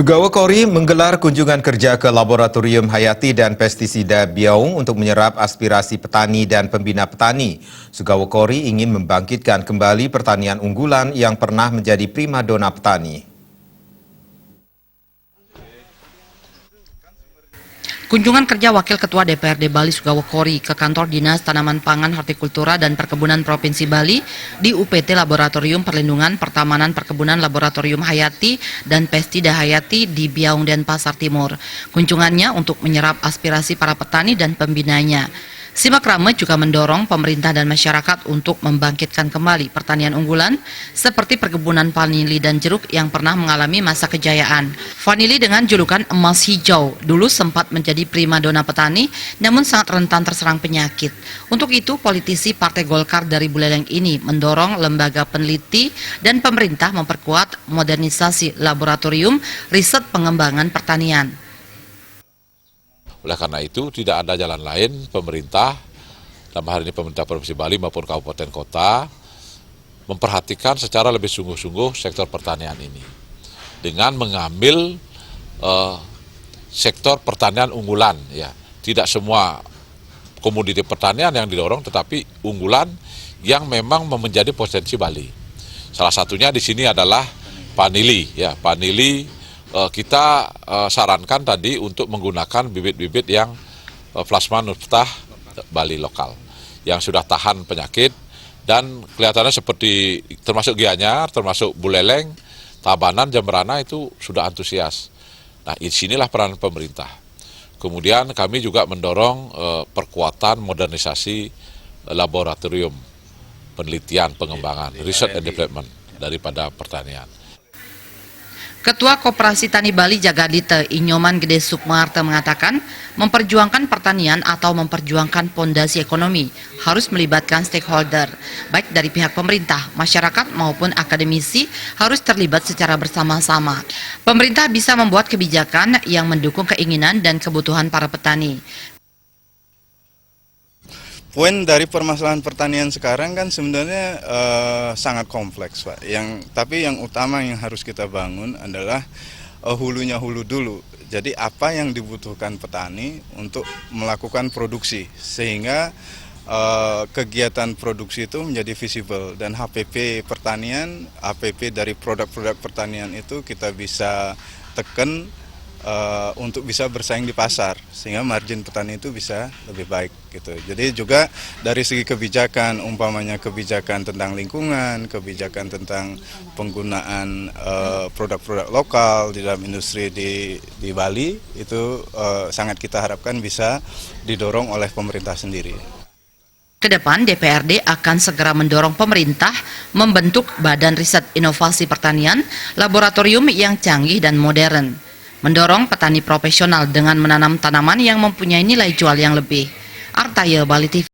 Sugawa Kori menggelar kunjungan kerja ke Laboratorium Hayati dan Pestisida Biaung untuk menyerap aspirasi petani dan pembina petani. Sugawa Kori ingin membangkitkan kembali pertanian unggulan yang pernah menjadi primadona petani. Kunjungan kerja Wakil Ketua DPRD Bali Sugawa Kori ke kantor Dinas Tanaman Pangan Hortikultura dan Perkebunan Provinsi Bali di UPT Laboratorium Perlindungan Pertamanan Perkebunan Laboratorium Hayati dan Pestisida Hayati di Biaung Denpasar Timur. Kunjungannya untuk menyerap aspirasi para petani dan pembinanya. Simak Rame juga mendorong pemerintah dan masyarakat untuk membangkitkan kembali pertanian unggulan seperti perkebunan vanili dan jeruk yang pernah mengalami masa kejayaan. Vanili dengan julukan emas hijau dulu sempat menjadi primadona petani namun sangat rentan terserang penyakit. Untuk itu politisi Partai Golkar dari Buleleng ini mendorong lembaga peneliti dan pemerintah memperkuat modernisasi laboratorium riset pengembangan pertanian. Oleh karena itu tidak ada jalan lain pemerintah, dalam hal ini pemerintah Provinsi Bali maupun kabupaten kota, memperhatikan secara lebih sungguh-sungguh sektor pertanian ini. Dengan mengambil sektor pertanian unggulan, ya. Tidak semua komoditi pertanian yang didorong, tetapi unggulan yang memang menjadi potensi Bali. Salah satunya di sini adalah vanili, ya. Vanili kita sarankan tadi untuk menggunakan bibit-bibit yang plasma nuftah Bali lokal yang sudah tahan penyakit dan kelihatannya seperti termasuk Gianyar, termasuk Buleleng, Tabanan, Jemberana itu sudah antusias. Nah, disinilah peran pemerintah. Kemudian kami juga mendorong perkuatan modernisasi laboratorium penelitian pengembangan, research and development daripada pertanian. Ketua Koperasi Tani Bali Jagadite Inyoman Gede Sukmarte mengatakan memperjuangkan pertanian atau memperjuangkan pondasi ekonomi harus melibatkan stakeholder, baik dari pihak pemerintah, masyarakat maupun akademisi harus terlibat secara bersama-sama. Pemerintah bisa membuat kebijakan yang mendukung keinginan dan kebutuhan para petani. Poin dari permasalahan pertanian sekarang kan sebenarnya sangat kompleks, Pak. Tapi yang utama yang harus kita bangun adalah hulunya hulu dulu. Jadi apa yang dibutuhkan petani untuk melakukan produksi sehingga kegiatan produksi itu menjadi visible dan HPP pertanian, HPP dari produk-produk pertanian itu kita bisa tekan untuk bisa bersaing di pasar sehingga margin petani itu bisa lebih baik gitu. Jadi juga dari segi kebijakan, umpamanya kebijakan tentang lingkungan, kebijakan tentang penggunaan produk-produk lokal di dalam industri di Bali itu sangat kita harapkan bisa didorong oleh pemerintah sendiri. Kedepan DPRD akan segera mendorong pemerintah membentuk Badan Riset Inovasi Pertanian, laboratorium yang canggih dan modern. Mendorong petani profesional dengan menanam tanaman yang mempunyai nilai jual yang lebih. Artaya Bali TV.